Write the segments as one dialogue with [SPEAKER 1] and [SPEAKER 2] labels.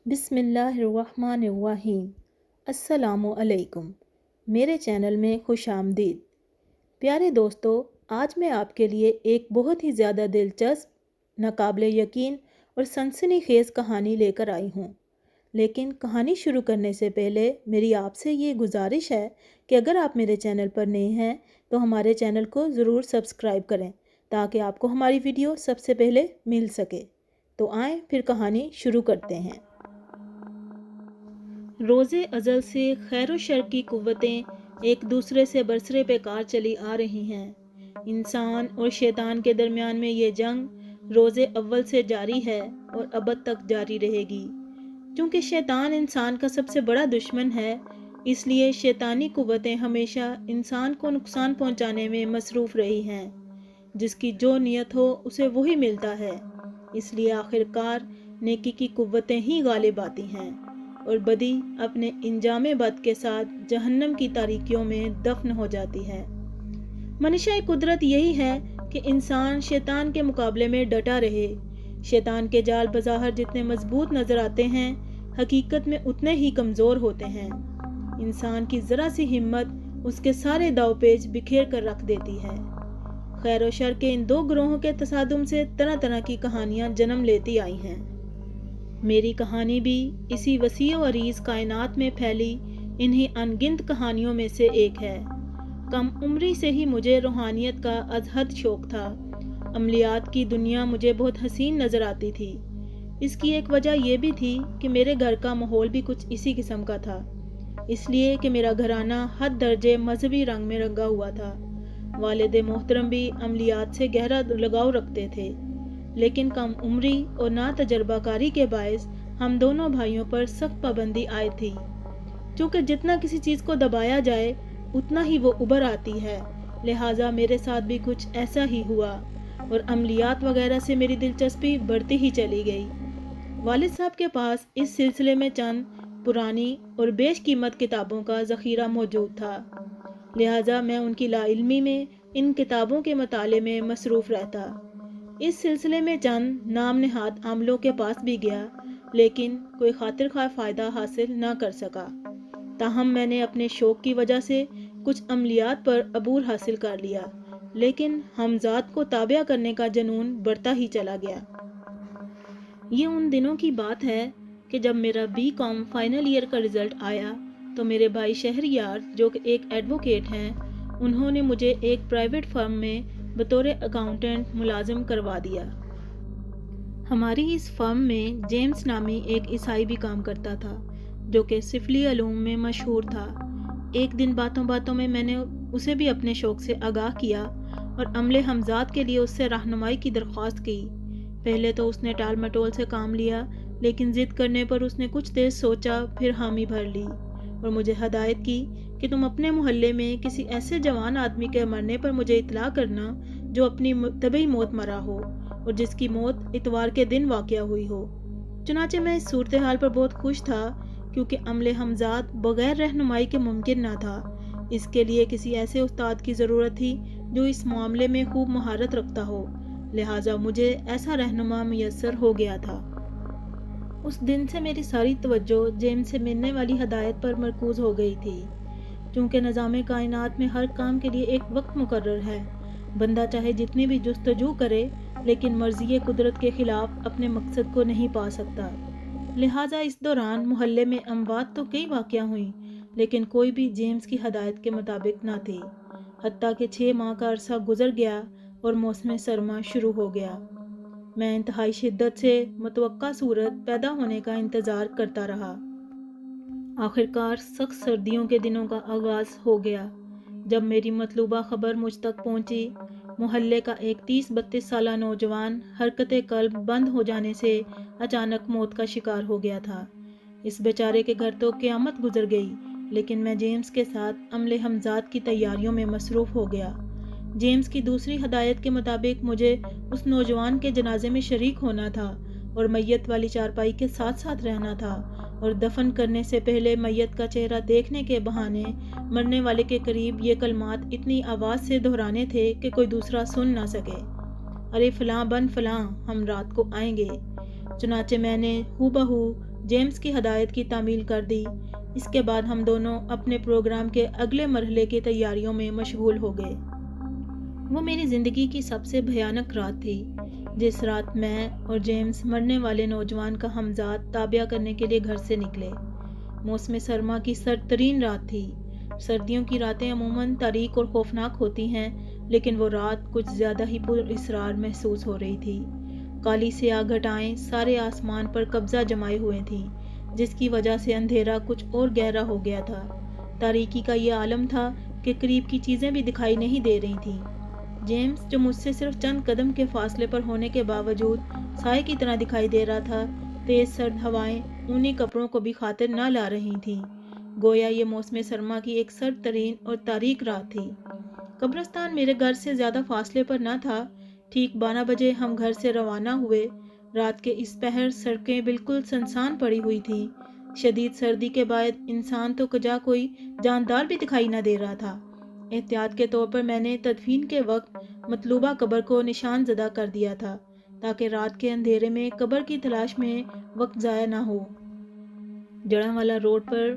[SPEAKER 1] بسم اللہ الرحمن الرحیم۔ السلام علیکم، میرے چینل میں خوش آمدید۔ پیارے دوستو، آج میں آپ کے لیے ایک بہت ہی زیادہ دلچسپ، ناقابل یقین اور سنسنی خیز کہانی لے کر آئی ہوں۔ لیکن کہانی شروع کرنے سے پہلے میری آپ سے یہ گزارش ہے کہ اگر آپ میرے چینل پر نئے ہیں تو ہمارے چینل کو ضرور سبسکرائب کریں تاکہ آپ کو ہماری ویڈیو سب سے پہلے مل سکے۔ تو آئیں پھر کہانی شروع کرتے ہیں۔ روز ازل سے خیر و شر کی قوتیں ایک دوسرے سے برسرے پیکار چلی آ رہی ہیں۔ انسان اور شیطان کے درمیان میں یہ جنگ روز اول سے جاری ہے اور ابد تک جاری رہے گی۔ چونکہ شیطان انسان کا سب سے بڑا دشمن ہے، اس لیے شیطانی قوتیں ہمیشہ انسان کو نقصان پہنچانے میں مصروف رہی ہیں۔ جس کی جو نیت ہو اسے وہی ملتا ہے، اس لیے آخر کار نیکی کی قوتیں ہی غالب آتی ہیں اور بدی اپنے انجام بد کے ساتھ جہنم کی تاریکیوں میں دفن ہو جاتی ہے۔ منشا قدرت یہی ہے کہ انسان شیطان کے مقابلے میں ڈٹا رہے۔ شیطان کے جال بظاہر جتنے مضبوط نظر آتے ہیں، حقیقت میں اتنے ہی کمزور ہوتے ہیں۔ انسان کی ذرا سی ہمت اس کے سارے داؤ پیچ بکھیر کر رکھ دیتی ہے۔ خیر و شر کے ان دو گروہوں کے تصادم سے طرح طرح کی کہانیاں جنم لیتی آئی ہیں۔ میری کہانی بھی اسی وسیع و عریض کائنات میں پھیلی انہی ان گنت کہانیوں میں سے ایک ہے۔ کم عمری سے ہی مجھے روحانیت کا از حد شوق تھا۔ عملیات کی دنیا مجھے بہت حسین نظر آتی تھی۔ اس کی ایک وجہ یہ بھی تھی کہ میرے گھر کا ماحول بھی کچھ اسی قسم کا تھا، اس لیے کہ میرا گھرانہ حد درجے مذہبی رنگ میں رنگا ہوا تھا۔ والد محترم بھی عملیات سے گہرا لگاؤ رکھتے تھے، لیکن کم عمری اور نا تجربہ کاری کے باعث ہم دونوں بھائیوں پر سخت پابندی عائد تھی۔ چونکہ جتنا کسی چیز کو دبایا جائے اتنا ہی وہ ابھر آتی ہے، لہٰذا میرے ساتھ بھی کچھ ایسا ہی ہوا اور عملیات وغیرہ سے میری دلچسپی بڑھتی ہی چلی گئی۔ والد صاحب کے پاس اس سلسلے میں چند پرانی اور بیش قیمت کتابوں کا ذخیرہ موجود تھا، لہٰذا میں ان کی لا علمی میں ان کتابوں کے مطالعے میں مصروف رہتا۔ اس سلسلے میں چند نام نہاد عاملوں کے پاس بھی گیا، لیکن کوئی خاطر خواہ فائدہ حاصل نہ کر سکا۔ تاہم میں نے اپنے شوق کی وجہ سے کچھ عملیات پر عبور حاصل کر لیا، لیکن ہمزاد کو تابع کرنے کا جنون بڑھتا ہی چلا گیا۔ یہ ان دنوں کی بات ہے کہ جب میرا BCom فائنل ایئر کا رزلٹ آیا تو میرے بھائی شہریار جو کہ ایک ایڈوکیٹ ہیں، انہوں نے مجھے ایک پرائیویٹ فرم میں بطور اکاؤنٹنٹ ملازم کروا دیا۔ ہماری اس فرم میں جیمز نامی ایک عیسائی بھی کام کرتا تھا جو کہ سفلی علوم میں مشہور تھا۔ ایک دن باتوں باتوں میں نے اسے بھی اپنے شوق سے آگاہ کیا اور عملے ہمزاد کے لیے اس سے رہنمائی کی درخواست کی۔ پہلے تو اس نے ٹال مٹول سے کام لیا، لیکن ضد کرنے پر اس نے کچھ دیر سوچا، پھر حامی بھر لی اور مجھے ہدایت کی کہ تم اپنے محلے میں کسی ایسے جوان آدمی کے مرنے پر مجھے اطلاع کرنا جو اپنی طبعی موت مرا ہو اور جس کی موت اتوار کے دن واقع ہوئی ہو۔ چنانچہ میں اس صورتحال پر بہت خوش تھا، کیونکہ عملے ہمزاد بغیر رہنمائی کے ممکن نہ تھا۔ اس کے لیے کسی ایسے استاد کی ضرورت تھی جو اس معاملے میں خوب مہارت رکھتا ہو، لہٰذا مجھے ایسا رہنما میسر ہو گیا تھا۔ اس دن سے میری ساری توجہ جیمز سے ملنے والی ہدایت پر مرکوز ہو گئی تھی۔ چونکہ نظام کائنات میں ہر کام کے لیے ایک وقت مقرر ہے، بندہ چاہے جتنی بھی جستجو کرے لیکن مرضی قدرت کے خلاف اپنے مقصد کو نہیں پا سکتا۔ لہٰذا اس دوران محلے میں اموات تو کئی واقع ہوئیں، لیکن کوئی بھی جیمز کی ہدایت کے مطابق نہ تھی۔ حتیٰ کہ 6 ماہ کا عرصہ گزر گیا اور موسم سرما شروع ہو گیا۔ میں انتہائی شدت سے متوقع صورت پیدا ہونے کا انتظار کرتا رہا۔ آخرکار سخت سردیوں کے دنوں کا آغاز ہو گیا۔ جب میری مطلوبہ خبر مجھ تک پہنچی، محلے کا ایک 30-32 سالہ نوجوان حرکت قلب بند ہو جانے سے اچانک موت کا شکار ہو گیا تھا۔ اس بیچارے کے گھر تو قیامت گزر گئی، لیکن میں جیمز کے ساتھ عملے ہمزاد کی تیاریوں میں مصروف ہو گیا۔ جیمز کی دوسری ہدایت کے مطابق مجھے اس نوجوان کے جنازے میں شریک ہونا تھا اور میت والی چارپائی کے ساتھ ساتھ رہنا تھا اور دفن کرنے سے پہلے میت کا چہرہ دیکھنے کے بہانے مرنے والے کے قریب یہ کلمات اتنی آواز سے دہرانے تھے کہ کوئی دوسرا سن نہ سکے: ارے فلاں بن فلاں، ہم رات کو آئیں گے۔ چنانچہ میں نے ہو بہو جیمز کی ہدایت کی تعمیل کر دی۔ اس کے بعد ہم دونوں اپنے پروگرام کے اگلے مرحلے کی تیاریوں میں مشغول ہو گئے۔ وہ میری زندگی کی سب سے بھیانک رات تھی، جس رات میں اور جیمز مرنے والے نوجوان کا ہمزاد تابعہ کرنے کے لیے گھر سے نکلے۔ موسم سرما کی سرد ترین رات تھی۔ سردیوں کی راتیں عموماً تاریک اور خوفناک ہوتی ہیں، لیکن وہ رات کچھ زیادہ ہی پر اسرار محسوس ہو رہی تھی۔ کالی سیاہ گھٹائیں سارے آسمان پر قبضہ جمائے ہوئے تھیں، جس کی وجہ سے اندھیرا کچھ اور گہرا ہو گیا تھا۔ تاریکی کا یہ عالم تھا کہ قریب کی چیزیں بھی دکھائی نہیں دے رہی تھیں۔ جیمز، جو مجھ سے صرف چند قدم کے فاصلے پر ہونے کے باوجود سائے کی طرح دکھائی دے رہا تھا، تیز سرد ہوائیں اونی کپڑوں کو بھی خاطر نہ لا رہی تھیں، گویا یہ موسم سرما کی ایک سرد ترین اور تاریک رات تھی۔ قبرستان میرے گھر سے زیادہ فاصلے پر نہ تھا۔ ٹھیک 12 بجے ہم گھر سے روانہ ہوئے۔ رات کے اس پہر سڑکیں بالکل سنسان پڑی ہوئی تھیں۔ شدید سردی کے باعث انسان تو کجا کوئی جاندار بھی دکھائی نہ دے رہا تھا۔ احتیاط کے طور پر میں نے تدفین کے وقت مطلوبہ قبر کو نشان زدہ کر دیا تھا، تاکہ رات کے اندھیرے میں قبر کی تلاش میں وقت ضائع نہ ہو۔ جڑاں روڈ پر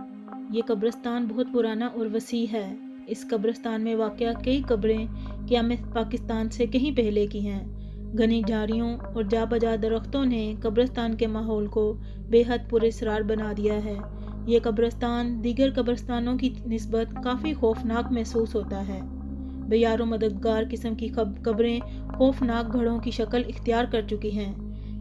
[SPEAKER 1] یہ قبرستان بہت پرانا اور وسیع ہے۔ اس قبرستان میں واقع کئی قبریں قیام پاکستان سے کہیں پہلے کی ہیں۔ گھنی جھاڑیوں اور جا بجا درختوں نے قبرستان کے ماحول کو بے حد پراسرار بنا دیا ہے۔ یہ قبرستان دیگر قبرستانوں کی نسبت کافی خوفناک محسوس ہوتا ہے۔ بے یار و مددگار قسم کی قبریں خوفناک گڑھوں کی شکل اختیار کر چکی ہیں۔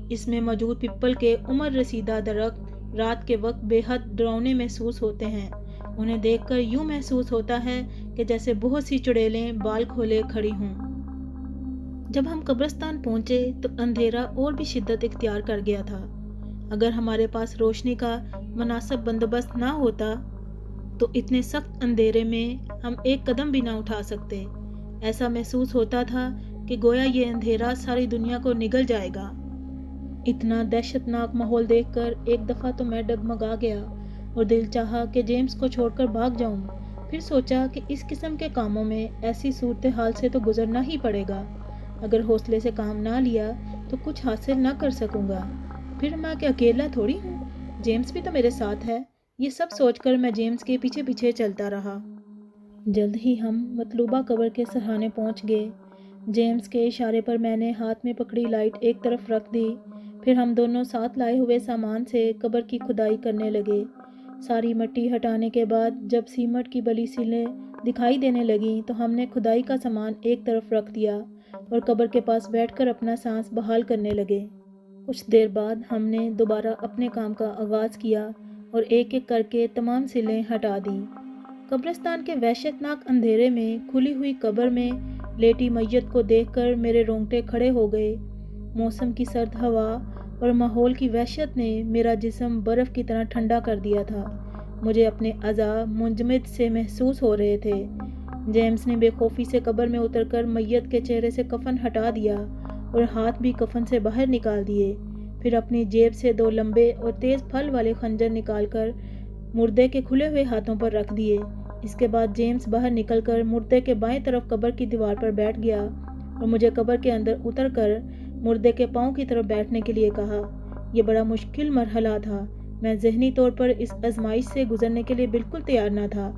[SPEAKER 1] اس میں موجود پیپل کے عمر رسیدہ درخت رات کے وقت بے حد ڈراؤنے محسوس ہوتے ہیں۔ انہیں دیکھ کر یوں محسوس ہوتا ہے کہ جیسے بہت سی چڑیلیں بال کھولے کھڑی ہوں۔ جب ہم قبرستان پہنچے تو اندھیرا اور بھی شدت اختیار کر گیا تھا۔ اگر ہمارے پاس روشنی کا مناسب بندوبست نہ ہوتا تو اتنے سخت اندھیرے میں ہم ایک قدم بھی نہ اٹھا سکتے۔ ایسا محسوس ہوتا تھا کہ گویا یہ اندھیرا ساری دنیا کو نگل جائے گا۔ اتنا دہشتناک ماحول دیکھ کر ایک دفعہ تو میں ڈگمگا گیا اور دل چاہا کہ جیمز کو چھوڑ کر بھاگ جاؤں۔ پھر سوچا کہ اس قسم کے کاموں میں ایسی صورتحال سے تو گزرنا ہی پڑے گا۔ اگر حوصلے سے کام نہ لیا تو کچھ حاصل نہ کر سکوں گا۔ پھر میں کہ اکیلا تھوڑی ہوں، جیمز بھی تو میرے ساتھ ہے۔ یہ سب سوچ کر میں جیمز کے پیچھے پیچھے چلتا رہا۔ جلد ہی ہم مطلوبہ قبر کے سرہانے پہنچ گئے۔ جیمز کے اشارے پر میں نے ہاتھ میں پکڑی لائٹ ایک طرف رکھ دی۔ پھر ہم دونوں ساتھ لائے ہوئے سامان سے قبر کی کھدائی کرنے لگے۔ ساری مٹی ہٹانے کے بعد جب سیمنٹ کی بلی سیلیں دکھائی دینے لگیں تو ہم نے کھدائی کا سامان ایک طرف رکھ دیا اور قبر کے پاس بیٹھ کر اپنا سانس بحال کرنے لگے۔ کچھ دیر بعد ہم نے دوبارہ اپنے کام کا آغاز کیا اور ایک ایک کر کے تمام سیلیں ہٹا دیں۔ قبرستان کے وحشتناک اندھیرے میں کھلی ہوئی قبر میں لیٹی میت کو دیکھ کر میرے رونگٹے کھڑے ہو گئے۔ موسم کی سرد ہوا اور ماحول کی وحشت نے میرا جسم برف کی طرح ٹھنڈا کر دیا تھا۔ مجھے اپنے اعضاء منجمد سے محسوس ہو رہے تھے۔ جیمز نے بے خوفی سے قبر میں اتر کر میت کے چہرے سے کفن ہٹا دیا اور ہاتھ بھی کفن سے باہر نکال دیے۔ پھر اپنی جیب سے 2 لمبے اور تیز پھل والے خنجر نکال کر مردے کے کھلے ہوئے ہاتھوں پر رکھ دیے۔ اس کے بعد جیمز باہر نکل کر مردے کے بائیں طرف قبر کی دیوار پر بیٹھ گیا اور مجھے قبر کے اندر اتر کر مردے کے پاؤں کی طرف بیٹھنے کے لیے کہا۔ یہ بڑا مشکل مرحلہ تھا۔ میں ذہنی طور پر اس آزمائش سے گزرنے کے لیے بالکل تیار نہ تھا،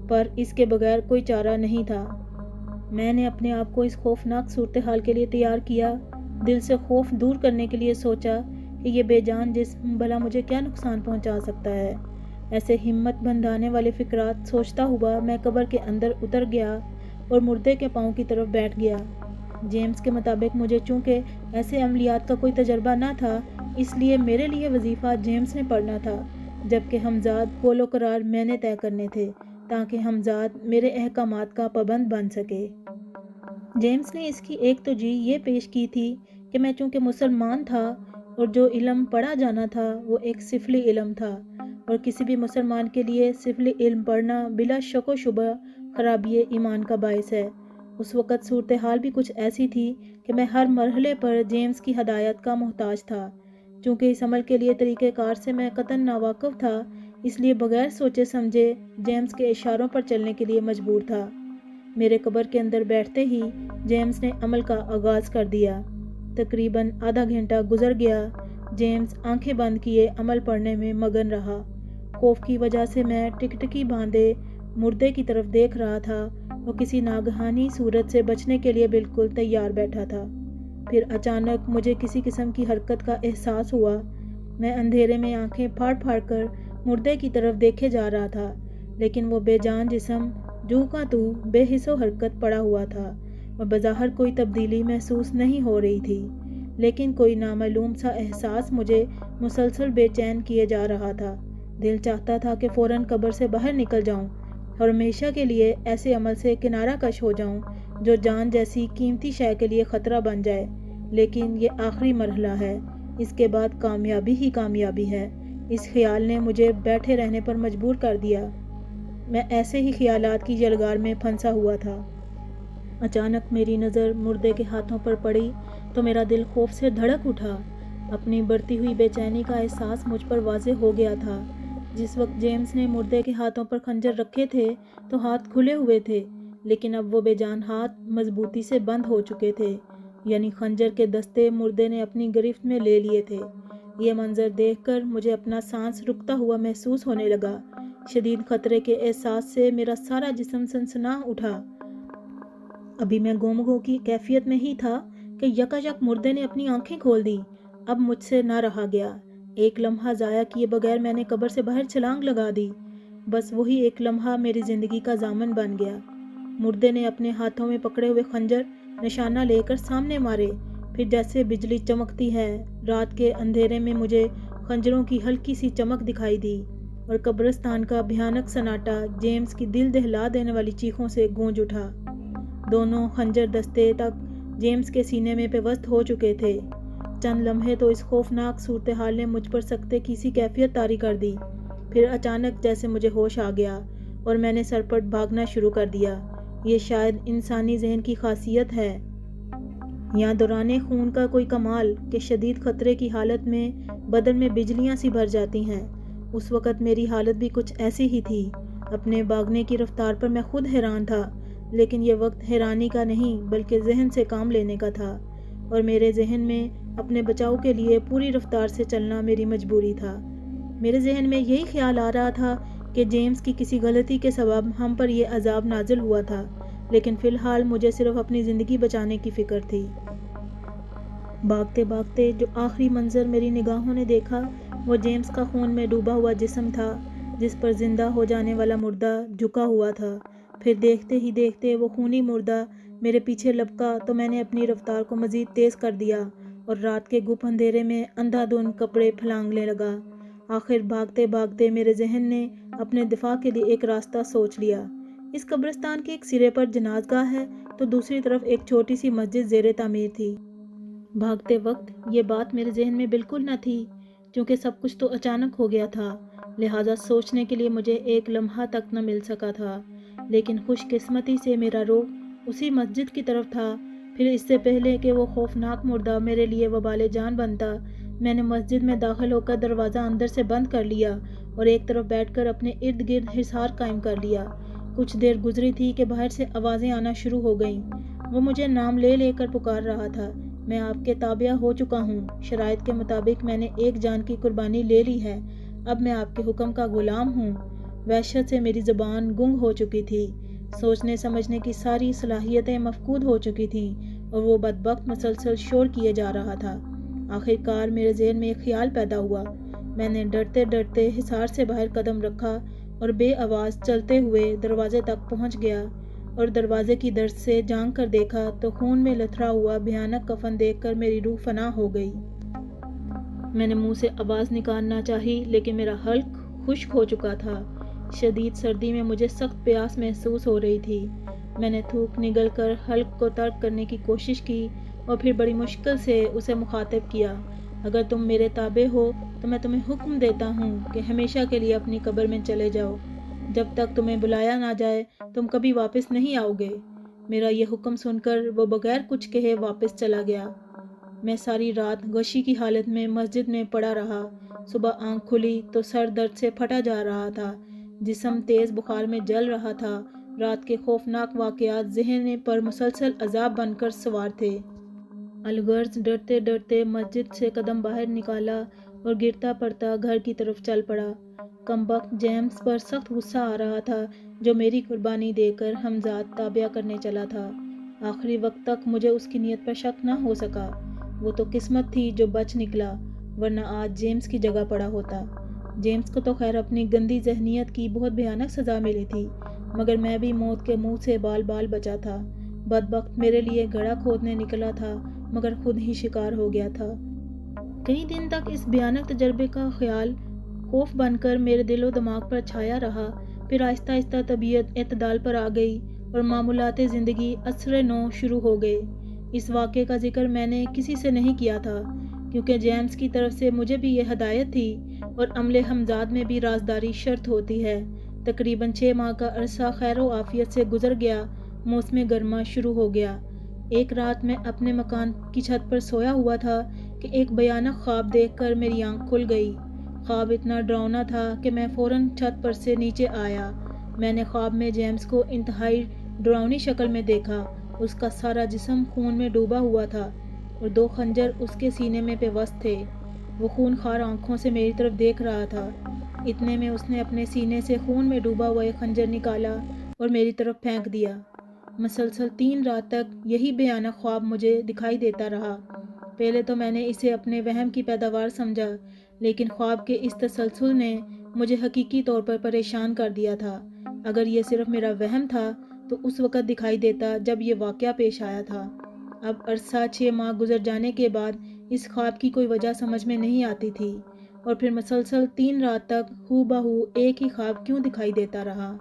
[SPEAKER 1] پر اس کے بغیر کوئی چارہ نہیں تھا۔ میں نے اپنے آپ کو اس خوفناک صورتحال کے لیے تیار کیا، دل سے خوف دور کرنے کے لیے سوچا کہ یہ بے جان جسم بھلا مجھے کیا نقصان پہنچا سکتا ہے۔ ایسے ہمت بندھانے والے فکرات سوچتا ہوا میں قبر کے اندر اتر گیا اور مردے کے پاؤں کی طرف بیٹھ گیا۔ جیمز کے مطابق مجھے چونکہ ایسے عملیات کا کوئی تجربہ نہ تھا، اس لیے میرے لیے وظیفہ جیمز نے پڑھنا تھا، جبکہ ہمزاد قول و قرار میں نے طے کرنے تھے تاکہ ہمزاد میرے احکامات کا پابند بن سکے۔ جیمز نے اس کی ایک ترجیح یہ پیش کی تھی کہ میں چونکہ مسلمان تھا اور جو علم پڑھا جانا تھا وہ ایک سفلی علم تھا، اور کسی بھی مسلمان کے لیے سفلی علم پڑھنا بلا شک و شبہ خرابی ایمان کا باعث ہے۔ اس وقت صورتحال بھی کچھ ایسی تھی کہ میں ہر مرحلے پر جیمز کی ہدایت کا محتاج تھا۔ چونکہ اس عمل کے لیے طریقہ کار سے میں قطعاً ناواقف تھا، اس لیے بغیر سوچے سمجھے جیمز کے اشاروں پر چلنے کے لیے مجبور تھا۔ میرے قبر کے اندر بیٹھتے ہی جیمز نے عمل کا آغاز کر دیا۔ تقریباً آدھا گھنٹہ گزر گیا۔ جیمز آنکھیں بند کیے عمل پڑھنے میں مگن رہا۔ خوف کی وجہ سے میں ٹکٹکی باندھے مردے کی طرف دیکھ رہا تھا۔ وہ کسی ناگہانی صورت سے بچنے کے لیے بالکل تیار بیٹھا تھا۔ پھر اچانک مجھے کسی قسم کی حرکت کا احساس ہوا۔ میں اندھیرے میں آنکھیں پھاڑ پھاڑ کر مردے کی طرف دیکھے جا رہا تھا، لیکن وہ بے جان جسم جو کا تو بے حس و حرکت پڑا ہوا تھا اور بظاہر کوئی تبدیلی محسوس نہیں ہو رہی تھی، لیکن کوئی نامعلوم سا احساس مجھے مسلسل بے چین کیے جا رہا تھا۔ دل چاہتا تھا کہ فوراً قبر سے باہر نکل جاؤں اور ہمیشہ کے لیے ایسے عمل سے کنارہ کش ہو جاؤں جو جان جیسی قیمتی شے کے لیے خطرہ بن جائے، لیکن یہ آخری مرحلہ ہے، اس کے بعد کامیابی ہی کامیابی ہے۔ اس خیال نے مجھے بیٹھے رہنے پر مجبور کر دیا۔ میں ایسے ہی خیالات کی جلگار میں پھنسا ہوا تھا۔ اچانک میری نظر مردے کے ہاتھوں پر پڑی تو میرا دل خوف سے دھڑک اٹھا۔ اپنی بڑھتی ہوئی بے چینی کا احساس مجھ پر واضح ہو گیا تھا۔ جس وقت جیمز نے مردے کے ہاتھوں پر خنجر رکھے تھے تو ہاتھ کھلے ہوئے تھے، لیکن اب وہ بے جان ہاتھ مضبوطی سے بند ہو چکے تھے، یعنی خنجر کے دستے مردے نے اپنی گرفت میں لے لیے تھے۔ یہ منظر دیکھ کر مجھے اپنا سانس رکتا ہوا محسوس ہونے لگا۔ شدید خطرے کے احساس سے میرا سارا جسم سنسنا اٹھا۔ ابھی میں گم گو کی کیفیت میں ہی تھا کہ یکایک مردے نے اپنی آنکھیں کھول دی۔ اب مجھ سے نہ رہا گیا۔ ایک لمحہ ضائع کیے بغیر میں نے قبر سے باہر چھلانگ لگا دی۔ بس وہی ایک لمحہ میری زندگی کا ضامن بن گیا۔ مردے نے اپنے ہاتھوں میں پکڑے ہوئے خنجر نشانہ لے کر سامنے مارے، پھر جیسے بجلی چمکتی ہے رات کے اندھیرے میں مجھے خنجروں کی ہلکی سی چمک دکھائی دی، اور قبرستان کا بھیانک سناٹا جیمز کی دل دہلا دینے والی چیخوں سے گونج اٹھا۔ دونوں خنجر دستے تک جیمز کے سینے میں پیوست ہو چکے تھے۔ چند لمحے تو اس خوفناک صورتحال نے مجھ پر سکتے کی سی کیفیت طاری کر دی۔ پھر اچانک جیسے مجھے ہوش آ گیا اور میں نے سرپٹ بھاگنا شروع کر دیا۔ یہ شاید انسانی ذہن کی خاصیت ہے یا دوران خون کا کوئی کمال کہ شدید خطرے کی حالت میں بدن میں بجلیاں سی بھر جاتی ہیں۔ اس وقت میری حالت بھی کچھ ایسی ہی تھی۔ اپنے بھاگنے کی رفتار پر میں خود حیران تھا، لیکن یہ وقت حیرانی کا نہیں بلکہ ذہن سے کام لینے کا تھا، اور میرے ذہن میں اپنے بچاؤ کے لیے پوری رفتار سے چلنا میری مجبوری تھا۔ میرے ذہن میں یہی خیال آ رہا تھا کہ جیمز کی کسی غلطی کے سبب ہم پر یہ عذاب نازل ہوا تھا، لیکن فی الحال مجھے صرف اپنی زندگی بچانے کی فکر تھی۔ بھاگتے بھاگتے جو آخری منظر میری نگاہوں نے دیکھا وہ جیمز کا خون میں ڈوبا ہوا جسم تھا، جس پر زندہ ہو جانے والا مردہ جھکا ہوا تھا۔ پھر دیکھتے ہی دیکھتے وہ خونی مردہ میرے پیچھے لپکا تو میں نے اپنی رفتار کو مزید تیز کر دیا اور رات کے گپ اندھیرے میں اندھا دھند کپڑے پھلانگنے لگا۔ آخر بھاگتے بھاگتے میرے ذہن نے اپنے دفاع کے لیے ایک راستہ سوچ لیا۔ اس قبرستان کے ایک سرے پر جناز گاہ ہے تو دوسری طرف ایک چھوٹی سی مسجد زیر تعمیر تھی۔ بھاگتے وقت یہ بات میرے ذہن میں بالکل نہ تھی، کیونکہ سب کچھ تو اچانک ہو گیا تھا، لہٰذا سوچنے کے لیے مجھے ایک لمحہ تک نہ مل سکا تھا۔ لیکن خوش قسمتی سے میرا رخ اسی مسجد کی طرف تھا۔ پھر اس سے پہلے کہ وہ خوفناک مردہ میرے لیے وبال جان بنتا، میں نے مسجد میں داخل ہو کر دروازہ اندر سے بند کر لیا اور ایک طرف بیٹھ کر اپنے ارد گرد حصار قائم کر لیا۔ کچھ دیر گزری تھی کہ باہر سے آوازیں آنا شروع ہو گئیں۔ وہ مجھے نام لے لے کر پکار رہا تھا۔ میں آپ کے تابع ہو چکا ہوں، شرائط کے مطابق میں نے ایک جان کی قربانی لے لی ہے، اب میں آپ کے حکم کا غلام ہوں۔ وحشت سے میری زبان گنگ ہو چکی تھی، سوچنے سمجھنے کی ساری صلاحیتیں مفقود ہو چکی تھیں، اور وہ بدبخت مسلسل شور کیے جا رہا تھا۔ آخر کار میرے ذہن میں ایک خیال پیدا ہوا۔ میں نے ڈرتے ڈرتے حصار سے باہر قدم رکھا اور بے آواز چلتے ہوئے دروازے تک پہنچ گیا، اور دروازے کی درز سے جھانک کر دیکھا تو خون میں لتھڑا ہوا بھیانک کفن دیکھ کر میری روح فنا ہو گئی۔ میں نے منہ سے آواز نکالنا چاہی، لیکن میرا حلق خشک ہو چکا تھا۔ شدید سردی میں مجھے سخت پیاس محسوس ہو رہی تھی۔ میں نے تھوک نگل کر حلق کو ترک کرنے کی کوشش کی اور پھر بڑی مشکل سے اسے مخاطب کیا۔ اگر تم میرے تابع ہو تو میں تمہیں حکم دیتا ہوں کہ ہمیشہ کے لیے اپنی قبر میں چلے جاؤ۔ جب تک تمہیں بلایا نہ جائے تم کبھی واپس نہیں آؤ گے۔ میرا یہ حکم سن کر وہ بغیر کچھ کہے واپس چلا گیا۔ میں ساری رات غشی کی حالت میں مسجد میں پڑا رہا۔ صبح آنکھ کھلی تو سر درد سے پھٹا جا رہا تھا، جسم تیز بخار میں جل رہا تھا۔ رات کے خوفناک واقعات ذہن پر مسلسل عذاب بن کر سوار تھے۔ الغرض ڈرتے ڈرتے مسجد سے قدم باہر نکالا اور گرتا پڑتا گھر کی طرف چل پڑا۔ کمبخت جیمز پر سخت غصہ آ رہا تھا جو میری قربانی دے کر ہمزاد تابعہ کرنے چلا تھا۔ آخری وقت تک مجھے اس کی نیت پر شک نہ ہو سکا۔ وہ تو قسمت تھی جو بچ نکلا، ورنہ آج جیمز کی جگہ پڑا ہوتا۔ جیمز کو تو خیر اپنی گندی ذہنیت کی بہت بھیانک سزا ملی تھی، مگر میں بھی موت کے منہ سے بال بال بچا تھا۔ بدبخت میرے لیے گڑھا کھودنے نکلا تھا مگر خود ہی شکار ہو گیا تھا۔ کئی دن تک اس بھیانک تجربے کا خیال خوف بن کر میرے دل و دماغ پر چھایا رہا۔ پھر آہستہ آہستہ طبیعت اعتدال پر آ گئی اور معمولات زندگی عصر نو شروع ہو گئے۔ اس واقعے کا ذکر میں نے کسی سے نہیں کیا تھا کیونکہ جیمز کی طرف سے مجھے بھی یہ ہدایت تھی اور عملے ہمزاد میں بھی رازداری شرط ہوتی ہے۔ تقریباً 6 ماہ کا عرصہ خیر و عافیت سے گزر گیا۔ موسم گرما شروع ہو گیا۔ ایک رات میں اپنے مکان کی چھت پر سویا ہوا تھا کہ ایک بھیانک خواب دیکھ کر میری آنکھ کھل گئی۔ خواب اتنا ڈراؤنا تھا کہ میں فوراً چھت پر سے نیچے آیا۔ میں نے خواب میں جیمز کو انتہائی ڈراؤنی شکل میں دیکھا۔ اس کا سارا جسم خون میں ڈوبا ہوا تھا اور 2 خنجر اس کے سینے میں پیوست تھے۔ وہ خون خوار آنکھوں سے میری طرف دیکھ رہا تھا۔ اتنے میں اس نے اپنے سینے سے خون میں ڈوبا ہوا ایک خنجر نکالا اور میری طرف پھینک دیا۔ مسلسل 3 رات تک یہی بھیانک خواب مجھے دکھائی دیتا رہا۔ پہلے تو میں نے اسے اپنے وہم کی پیداوار سمجھا، لیکن خواب کے اس تسلسل نے مجھے حقیقی طور پر پریشان کر دیا تھا۔ اگر یہ صرف میرا وہم تھا تو اس وقت دکھائی دیتا جب یہ واقعہ پیش آیا تھا۔ اب عرصہ 6 ماہ گزر جانے کے بعد اس خواب کی کوئی وجہ سمجھ میں نہیں آتی تھی، اور پھر مسلسل 3 رات تک ہو بہو ایک ہی خواب کیوں دکھائی دیتا رہا۔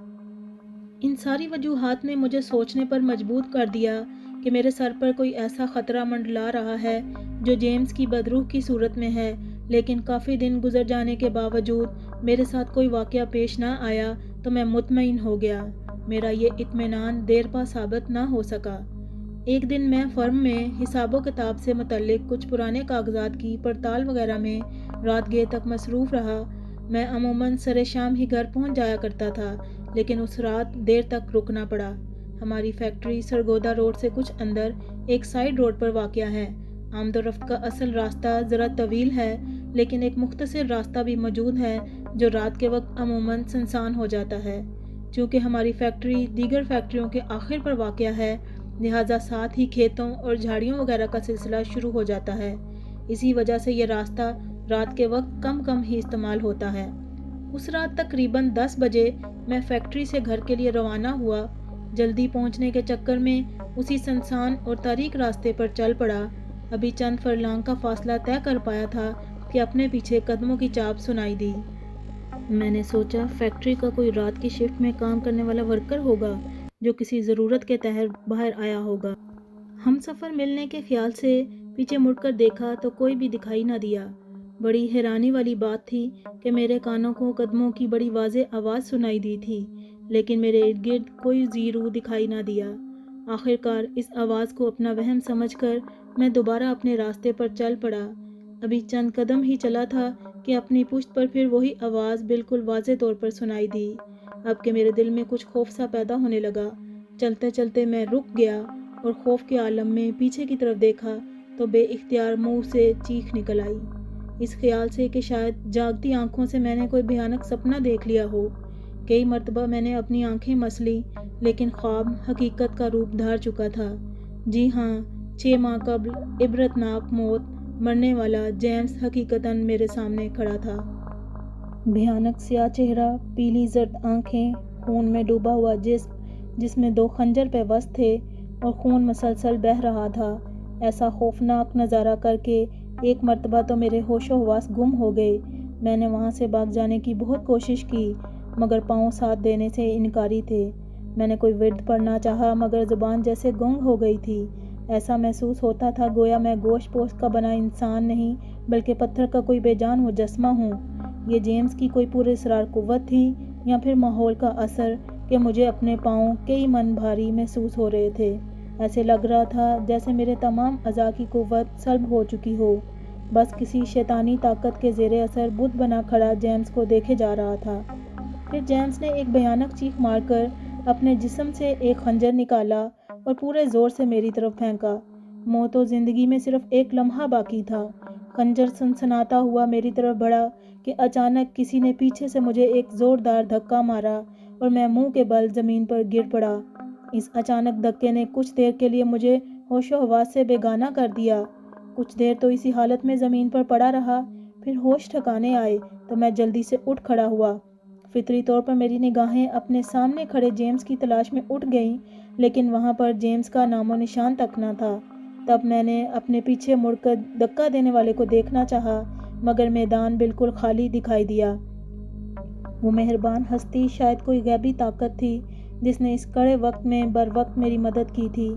[SPEAKER 1] ان ساری وجوہات نے مجھے سوچنے پر مجبور کر دیا کہ میرے سر پر کوئی ایسا خطرہ منڈلا رہا ہے جو جیمز کی بدروح کی صورت میں ہے، لیکن کافی دن گزر جانے کے باوجود میرے ساتھ کوئی واقعہ پیش نہ آیا تو میں مطمئن ہو گیا۔ میرا یہ اطمینان دیر پا ثابت نہ ہو سکا۔ ایک دن میں فرم میں حساب و کتاب سے متعلق کچھ پرانے کاغذات کی پڑتال وغیرہ میں رات گیر تک مصروف رہا۔ میں عموماً سر شام ہی گھر پہنچ جایا کرتا تھا، لیکن اس رات دیر تک رکنا پڑا۔ ہماری فیکٹری سرگودا روڈ سے کچھ اندر ایک سائیڈ روڈ پر واقع ہے۔ آمد و رفت کا اصل راستہ ذرا طویل ہے، لیکن ایک مختصر راستہ بھی موجود ہے جو رات کے وقت عموماً سنسان ہو جاتا ہے۔ چونکہ ہماری فیکٹری دیگر فیکٹریوں کے آخر پر واقع ہے، لہٰذا ساتھ ہی کھیتوں اور جھاڑیوں وغیرہ کا سلسلہ شروع ہو جاتا ہے۔ اسی وجہ سے یہ راستہ رات کے وقت کم ہی استعمال ہوتا ہے۔ اس رات تقریباً 10 بجے میں فیکٹری سے گھر کے لیے روانہ ہوا۔ جلدی پہنچنے کے چکر میں اسی سنسان اور تاریک راستے پر چل پڑا۔ ابھی چند فرلانگ کا فاصلہ طے کر پایا تھا کہ اپنے پیچھے قدموں کی چاپ سنائی دی۔ میں نے سوچا فیکٹری کا کوئی رات کی شفٹ میں کام کرنے والا ورکر ہوگا جو کسی ضرورت کے تحت باہر آیا ہوگا۔ ہم سفر ملنے کے خیال سے پیچھے مڑ کر دیکھا تو کوئی بھی دکھائی نہ دیا۔ بڑی حیرانی والی بات تھی کہ میرے کانوں کو قدموں کی بڑی واضح آواز سنائی دی تھی، لیکن میرے ارد گرد کوئی زی رو دکھائی نہ دیا۔ آخرکار اس آواز کو اپنا وہم سمجھ کر میں دوبارہ اپنے راستے پر چل پڑا۔ ابھی چند قدم ہی چلا تھا کہ اپنی پشت پر پھر وہی آواز بالکل واضح طور پر سنائی دی۔ اب کہ میرے دل میں کچھ خوف سا پیدا ہونے لگا۔ چلتے چلتے میں رک گیا اور خوف کے عالم میں پیچھے کی طرف دیکھا تو بے اختیار منہ سے چیخ نکل آئی، اس خیال سے کہ شاید جاگتی آنکھوں سے میں نے کوئی بھیانک سپنا دیکھ لیا ہو۔ کئی مرتبہ میں نے اپنی آنکھیں مس لیں، لیکن خواب حقیقت کا روپ دھار چکا تھا۔ جی ہاں، 6 ماہ قبل عبرتناک موت مرنے والا جیمز حقیقتاً میرے سامنے کھڑا تھا۔ بھیانک سیاہ چہرہ، پیلی زرد آنکھیں، خون میں ڈوبا ہوا جسم جس میں 2 خنجر پیوست تھے اور خون مسلسل بہہ رہا تھا۔ ایسا خوفناک نظارہ کر کے ایک مرتبہ تو میرے ہوش و حواس گم ہو گئے۔ میں نے وہاں سے بھاگ جانے کی بہت کوشش کی، مگر پاؤں ساتھ دینے سے انکاری تھے۔ میں نے کوئی ورد پڑھنا چاہا مگر زبان جیسے گنگ ہو گئی تھی۔ ایسا محسوس ہوتا تھا گویا میں گوشت پوست کا بنا انسان نہیں بلکہ پتھر کا کوئی بے جان مجسمہ ہوں۔ یہ جیمز کی کوئی پراسرار قوت تھی یا پھر ماحول کا اثر کہ مجھے اپنے پاؤں کئی من بھاری محسوس ہو رہے تھے۔ ایسے لگ رہا تھا جیسے میرے تمام اعضاء کی قوت سلب ہو چکی ہو، بس کسی شیطانی طاقت کے زیر اثر بت بنا کھڑا جیمز کو دیکھے جا رہا تھا۔ پھر جیمز نے ایک بھیانک چیخ مار کر اپنے جسم سے ایک خنجر نکالا اور پورے زور سے میری طرف پھینکا۔ موت و زندگی میں صرف ایک لمحہ باقی تھا۔ خنجر سنسناتا ہوا میری طرف بڑھا کہ اچانک کسی نے پیچھے سے مجھے ایک زوردار دھکا مارا اور میں منہ کے بل زمین پر گر پڑا۔ اس اچانک دھکے نے کچھ دیر کے لیے مجھے ہوش و حواس سے بیگانہ کر دیا۔ کچھ دیر تو اسی حالت میں زمین پر پڑا رہا، پھر ہوش ٹھکانے آئے تو میں جلدی سے اٹھ کھڑا ہوا۔ فطری طور پر میری نگاہیں اپنے سامنے کھڑے جیمز کی تلاش میں اٹھ گئیں، لیکن وہاں پر جیمز کا نام و نشان تک نہ تھا۔ تب میں نے اپنے پیچھے مڑ کر دھکا دینے والے کو دیکھنا چاہا، مگر میدان بالکل خالی دکھائی دیا۔ وہ مہربان ہستی شاید کوئی غیبی طاقت تھی جس نے اس کڑے وقت میں بر وقت میری مدد کی تھی۔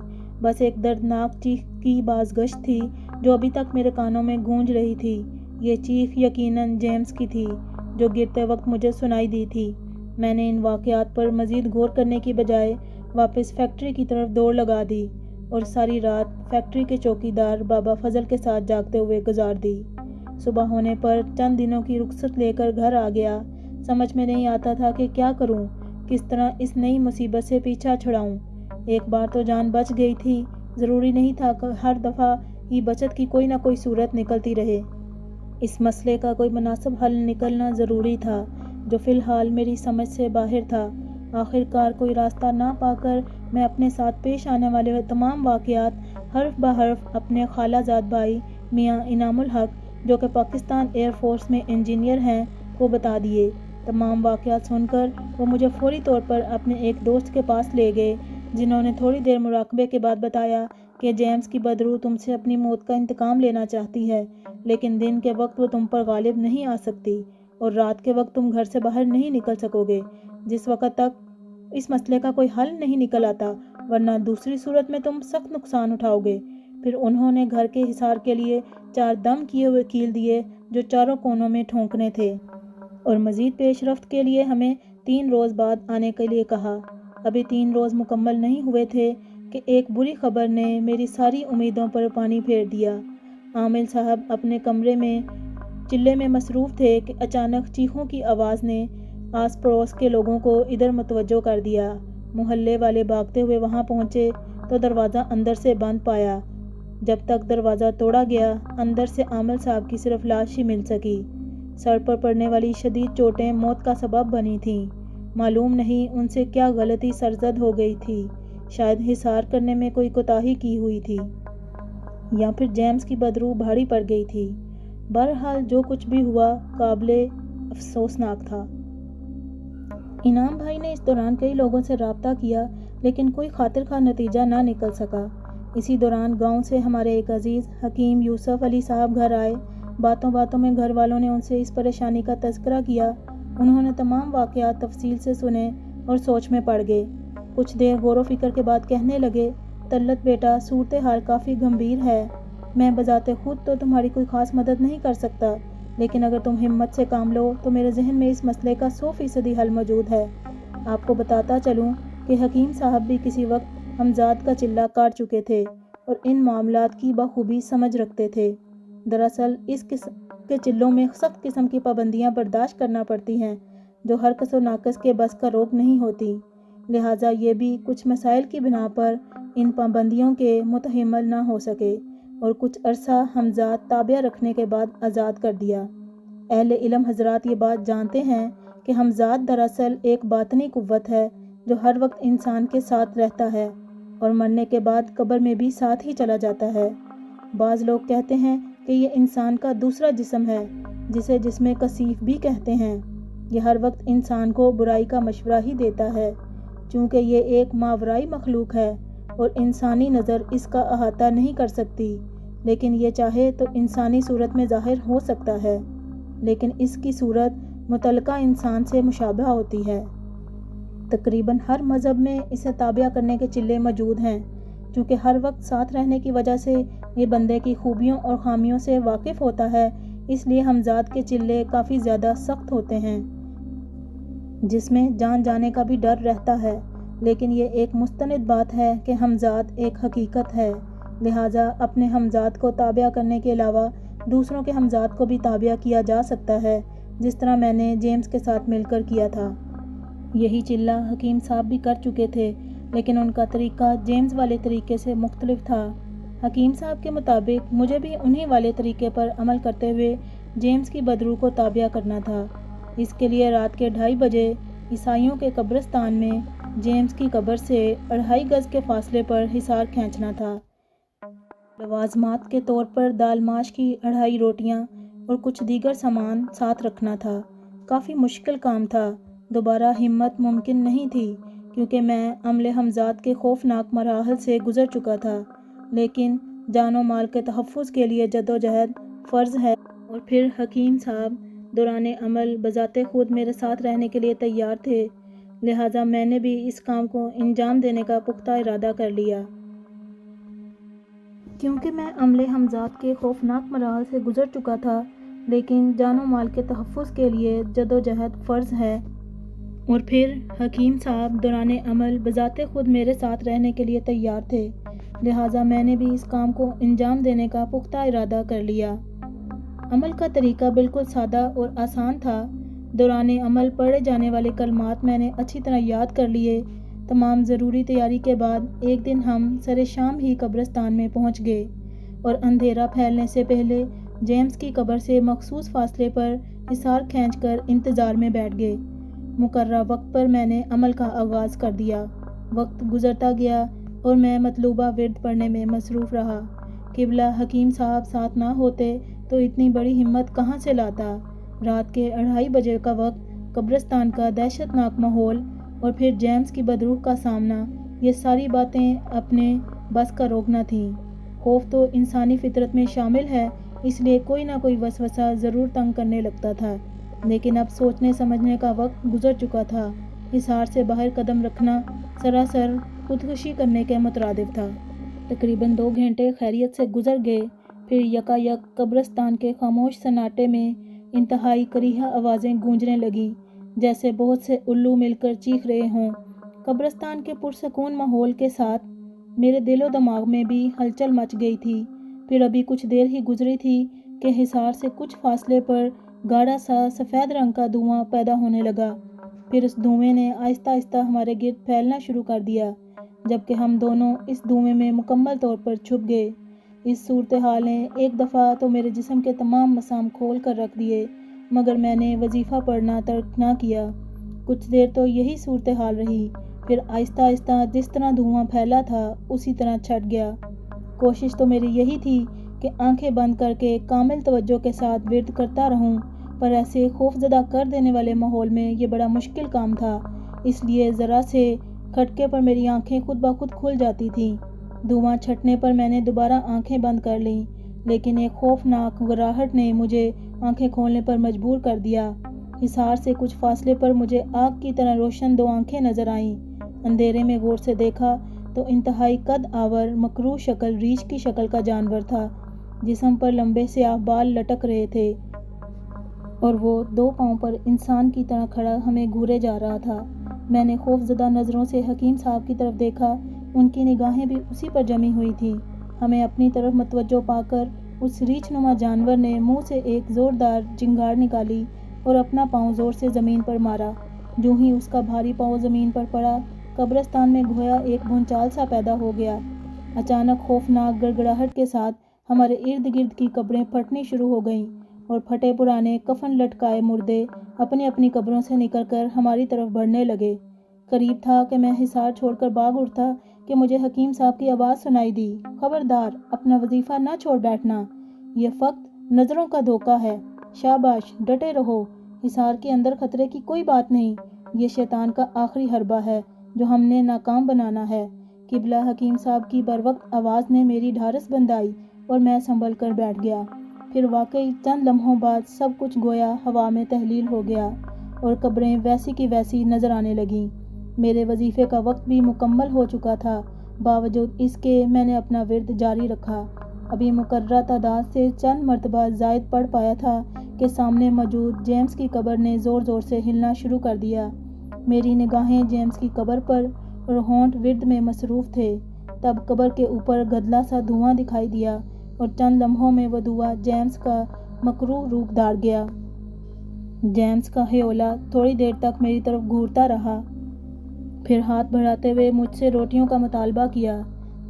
[SPEAKER 1] بس ایک دردناک چیخ کی بازگشت تھی جو ابھی تک میرے کانوں میں گونج رہی تھی۔ یہ چیخ یقیناً جیمز کی تھی جو گرتے وقت مجھے سنائی دی تھی۔ میں نے ان واقعات پر مزید غور کرنے کی بجائے واپس فیکٹری کی طرف دوڑ لگا دی اور ساری رات فیکٹری کے چوکیدار بابا فضل کے ساتھ جاگتے ہوئے گزار دی۔ صبح ہونے پر چند دنوں کی رخصت لے کر گھر آ گیا۔ سمجھ میں نہیں آتا تھا کہ کیا کروں، کس طرح اس نئی مصیبت سے پیچھا چھڑاؤں۔ ایک بار تو جان بچ گئی تھی، ضروری نہیں تھا کہ ہر دفعہ ہی بچت کی کوئی نہ کوئی صورت نکلتی رہے۔ اس مسئلے کا کوئی مناسب حل نکلنا ضروری تھا جو فی الحال میری سمجھ سے باہر تھا۔ آخر کار کوئی راستہ نہ پا کر میں اپنے ساتھ پیش آنے والے تمام واقعات حرف بحرف اپنے خالہ زاد بھائی میاں انعام الحق جو کہ پاکستان ایئر فورس میں انجینئر ہیں کو بتا دیے۔ تمام واقعات سن کر وہ مجھے فوری طور پر اپنے ایک دوست کے پاس لے گئے، جنہوں نے تھوڑی دیر مراقبے کے بعد بتایا کہ جیمز کی بدرو تم سے اپنی موت کا انتقام لینا چاہتی ہے، لیکن دن کے وقت وہ تم پر غالب نہیں آ سکتی اور رات کے وقت تم گھر سے باہر نہیں نکل سکو گے جس وقت تک اس مسئلے کا کوئی حل نہیں نکل آتا، ورنہ دوسری صورت میں تم سخت نقصان اٹھاؤ گے۔ پھر انہوں نے گھر کے حصار کے لیے 4 دم کیے ہوئے کیل دیے جو چاروں کونوں میں ٹھونکنے تھے، اور مزید پیش رفت کے لیے ہمیں 3 روز بعد آنے کے لیے کہا۔ ابھی 3 روز مکمل نہیں ہوئے تھے کہ ایک بری خبر نے میری ساری امیدوں پر پانی پھیر دیا۔ عامل صاحب اپنے کمرے میں چلے میں مصروف تھے کہ اچانک چیخوں کی آواز نے آس پڑوس کے لوگوں کو ادھر متوجہ کر دیا۔ محلے والے بھاگتے ہوئے وہاں پہنچے تو دروازہ اندر سے بند پایا۔ جب تک دروازہ توڑا گیا، اندر سے عامل صاحب کی صرف لاش ہی مل سکی۔ سر پر پڑنے والی شدید چوٹیں موت کا سبب بنی تھیں۔ معلوم نہیں ان سے کیا غلطی سرزد ہو گئی تھی، شاید حصار کرنے میں کوئی کوتاہی کی ہوئی تھی، یا پھر جیمز کی بدرو بھاری پڑ گئی تھی۔ بہرحال جو کچھ بھی ہوا قابل افسوسناک تھا۔ انعام بھائی نے اس دوران کئی لوگوں سے رابطہ کیا، لیکن کوئی خاطر خواہ نتیجہ نہ نکل سکا۔ اسی دوران گاؤں سے ہمارے ایک عزیز حکیم یوسف علی صاحب گھر آئے۔ باتوں باتوں میں گھر والوں نے ان سے اس پریشانی کا تذکرہ کیا۔ انہوں نے تمام واقعات تفصیل سے سنے اور سوچ میں پڑ گئے۔ کچھ دیر غور و فکر کے بعد کہنے لگے، طلعت بیٹا، صورتحال کافی گمبھیر ہے۔ میں بذات خود تو تمہاری کوئی خاص مدد نہیں کر سکتا، لیکن اگر تم ہمت سے کام لو تو میرے ذہن میں اس مسئلے کا 100% حل موجود ہے۔ آپ کو بتاتا چلوں کہ حکیم صاحب بھی کسی وقت حمزاد کا چلہ کاٹ چکے تھے اور ان معاملات کی بخوبی سمجھ رکھتے تھے۔ دراصل اس قسم کے چلوں میں سخت قسم کی پابندیاں برداشت کرنا پڑتی ہیں جو ہر کس و ناقص کے بس کا روک نہیں ہوتی، لہٰذا یہ بھی کچھ مسائل کی بنا پر ان پابندیوں کے متحمل نہ ہو سکے اور کچھ عرصہ حمزاد تابع رکھنے کے بعد آزاد کر دیا۔ اہل علم حضرات یہ بات جانتے ہیں کہ حمزاد دراصل ایک باطنی قوت ہے جو ہر وقت انسان کے ساتھ رہتا ہے اور مرنے کے بعد قبر میں بھی ساتھ ہی چلا جاتا ہے۔ بعض لوگ کہتے ہیں کہ یہ انسان کا دوسرا جسم ہے جسے جسم کثیف بھی کہتے ہیں۔ یہ ہر وقت انسان کو برائی کا مشورہ ہی دیتا ہے، چونکہ یہ ایک ماورائی مخلوق ہے اور انسانی نظر اس کا احاطہ نہیں کر سکتی، لیکن یہ چاہے تو انسانی صورت میں ظاہر ہو سکتا ہے، لیکن اس کی صورت متعلقہ انسان سے مشابہ ہوتی ہے۔ تقریباً ہر مذہب میں اسے تابع کرنے کے چلے موجود ہیں۔ چونکہ ہر وقت ساتھ رہنے کی وجہ سے یہ بندے کی خوبیوں اور خامیوں سے واقف ہوتا ہے، اس لیے حمزاد کے چلے کافی زیادہ سخت ہوتے ہیں، جس میں جان جانے کا بھی ڈر رہتا ہے۔ لیکن یہ ایک مستند بات ہے کہ حمزاد ایک حقیقت ہے، لہٰذا اپنے حمزاد کو تابع کرنے کے علاوہ دوسروں کے حمزاد کو بھی تابع کیا جا سکتا ہے، جس طرح میں نے جیمز کے ساتھ مل کر کیا تھا۔ یہی چلہ حکیم صاحب بھی کر چکے تھے، لیکن ان کا طریقہ جیمز والے طریقے سے مختلف تھا۔ حکیم صاحب کے مطابق مجھے بھی انہی والے طریقے پر عمل کرتے ہوئے جیمز کی بدروح کو تابع کرنا تھا۔ اس کے لیے رات کے 2:30 بجے عیسائیوں کے قبرستان میں جیمز کی قبر سے 2.5 گز کے فاصلے پر حصار کھینچنا تھا۔ لوازمات کے طور پر دال ماش کی 2.5 روٹیاں اور کچھ دیگر سامان ساتھ رکھنا تھا۔ کافی مشکل کام تھا۔ دوبارہ ہمت ممکن نہیں تھی کیونکہ میں عمل حمزات کے خوفناک مراحل سے گزر چکا تھا، لیکن جان و مال کے تحفظ کے لیے جدوجہد فرض ہے۔ اور پھر حکیم صاحب دوران عمل بذات خود میرے ساتھ رہنے کے لیے تیار تھے، لہٰذا میں نے بھی اس کام کو انجام دینے کا پختہ ارادہ کر لیا۔ کیونکہ میں عمل حمزات کے خوفناک مراحل سے گزر چکا تھا، لیکن جان و مال کے تحفظ کے لیے جدوجہد فرض ہے۔ اور پھر حکیم صاحب دوران عمل بذات خود میرے ساتھ رہنے کے لیے تیار تھے، لہٰذا میں نے بھی اس کام کو انجام دینے کا پختہ ارادہ کر لیا۔ عمل کا طریقہ بالکل سادہ اور آسان تھا۔ دوران عمل پڑھے جانے والے کلمات میں نے اچھی طرح یاد کر لیے۔ تمام ضروری تیاری کے بعد ایک دن ہم سر شام ہی قبرستان میں پہنچ گئے اور اندھیرا پھیلنے سے پہلے جیمز کی قبر سے مخصوص فاصلے پر حصار کھینچ کر انتظار میں بیٹھ گئے۔ مقررہ وقت پر میں نے عمل کا آغاز کر دیا۔ وقت گزرتا گیا اور میں مطلوبہ ورد پڑھنے میں مصروف رہا۔ قبلہ حکیم صاحب ساتھ نہ ہوتے تو اتنی بڑی ہمت کہاں سے لاتا۔ رات کے 2:30 بجے کا وقت، قبرستان کا دہشت ناک ماحول اور پھر جیمز کی بدروح کا سامنا، یہ ساری باتیں اپنے بس کا روکنا تھیں۔ خوف تو انسانی فطرت میں شامل ہے، اس لیے کوئی نہ کوئی وسوسہ ضرور تنگ کرنے لگتا تھا، لیکن اب سوچنے سمجھنے کا وقت گزر چکا تھا۔ حصار سے باہر قدم رکھنا سراسر خودکشی کرنے کے مترادف تھا۔ تقریباً 2 گھنٹے خیریت سے گزر گئے، پھر یکایک قبرستان کے خاموش سناٹے میں انتہائی کریہہ آوازیں گونجنے لگیں، جیسے بہت سے الو مل کر چیخ رہے ہوں۔ قبرستان کے پرسکون ماحول کے ساتھ میرے دل و دماغ میں بھی ہلچل مچ گئی تھی۔ پھر ابھی کچھ دیر ہی گزری تھی کہ حصار سے کچھ فاصلے پر گاڑھا سا سفید رنگ کا دھواں پیدا ہونے لگا۔ پھر اس دھوئیں نے آہستہ آہستہ ہمارے گرد پھیلنا شروع کر دیا، جبکہ ہم دونوں اس دھوئیں میں مکمل طور پر چھپ گئے۔ اس صورتحال نے ایک دفعہ تو میرے جسم کے تمام مسام کھول کر رکھ دیے، مگر میں نے وظیفہ پڑھنا ترک نہ کیا۔ کچھ دیر تو یہی صورتحال رہی، پھر آہستہ آہستہ جس طرح دھواں پھیلا تھا اسی طرح چھٹ گیا۔ کوشش تو میری یہی تھی کہ آنکھیں بند کر کے کامل توجہ کے ساتھ ورد کرتا رہوں، پر ایسے خوفزدہ کر دینے والے ماحول میں یہ بڑا مشکل کام تھا، اس لیے ذرا سے کھٹکے پر میری آنکھیں خود بخود کھل جاتی تھیں۔ دھواں چھٹنے پر میں نے دوبارہ آنکھیں بند کر لیں، لیکن ایک خوفناک گھبراہٹ نے مجھے آنکھیں کھولنے پر مجبور کر دیا۔ حصار سے کچھ فاصلے پر مجھے آگ کی طرح روشن 2 آنکھیں نظر آئیں۔ اندھیرے میں غور سے دیکھا تو انتہائی قد آور مکروہ شکل ریچھ کی شکل کا جانور تھا۔ جسم پر لمبے سیاہ بال لٹک رہے تھے اور وہ 2 پاؤں پر انسان کی طرح کھڑا ہمیں گھورے جا رہا تھا۔ میں نے خوفزدہ نظروں سے حکیم صاحب کی طرف دیکھا، ان کی نگاہیں بھی اسی پر جمی ہوئی تھیں۔ ہمیں اپنی طرف متوجہ پا کر اس ریچھ نما جانور نے منہ سے ایک زوردار چنگھاڑ نکالی اور اپنا پاؤں زور سے زمین پر مارا۔ جوں ہی اس کا بھاری پاؤں زمین پر پڑا، قبرستان میں گویا ایک بھونچال سا پیدا ہو گیا۔ اچانک خوفناک گڑگڑاہٹ کے ساتھ ہمارے ارد گرد کی قبریں پھٹنی شروع ہو گئیں اور پھٹے پرانے کفن لٹکائے مردے اپنی اپنی قبروں سے نکل کر ہماری طرف بڑھنے لگے۔ قریب تھا کہ میں حصار چھوڑ کر بھاگ اٹھتا کہ مجھے حکیم صاحب کی آواز سنائی دی، "خبردار! اپنا وظیفہ نہ چھوڑ بیٹھنا، یہ فقط نظروں کا دھوکہ ہے۔ شاباش، ڈٹے رہو، حصار کے اندر خطرے کی کوئی بات نہیں، یہ شیطان کا آخری حربہ ہے جو ہم نے ناکام بنانا ہے۔" قبلہ حکیم صاحب کی بروقت آواز نے میری ڈھارس بندھائی اور میں سنبھل کر بیٹھ گیا۔ پھر واقعی چند لمحوں بعد سب کچھ گویا ہوا میں تحلیل ہو گیا اور قبریں ویسی کی ویسی نظر آنے لگیں۔ میرے وظیفے کا وقت بھی مکمل ہو چکا تھا، باوجود اس کے میں نے اپنا ورد جاری رکھا۔ ابھی مقررہ تعداد سے چند مرتبہ زائد پڑھ پایا تھا کہ سامنے موجود جیمز کی قبر نے زور زور سے ہلنا شروع کر دیا۔ میری نگاہیں جیمز کی قبر پر اور ہونٹ ورد میں مصروف تھے۔ تب قبر کے اوپر گدلا سا دھواں دکھائی دیا اور چند لمحوں میں وہ دھواں جیمز کا مکروہ روپ دھار گیا۔ جیمز کا ہیولا تھوڑی دیر تک میری طرف گھورتا رہا، پھر ہاتھ بڑھاتے ہوئے مجھ سے روٹیوں کا مطالبہ کیا۔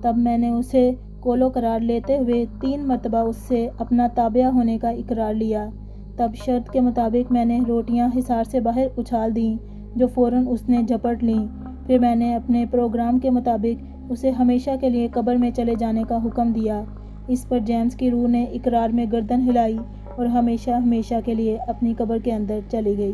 [SPEAKER 1] تب میں نے اسے کولو قرار لیتے ہوئے 3 مرتبہ اس سے اپنا تابع ہونے کا اقرار لیا۔ تب شرط کے مطابق میں نے روٹیاں حصار سے باہر اچھال دیں جو فوراً اس نے جھپٹ لیں۔ پھر میں نے اپنے پروگرام کے مطابق اسے ہمیشہ کے لیے قبر میں چلے جانے کا حکم دیا۔ اس پر جیمز کی روح نے اقرار میں گردن ہلائی اور ہمیشہ ہمیشہ کے لیے اپنی قبر کے اندر چلی گئی۔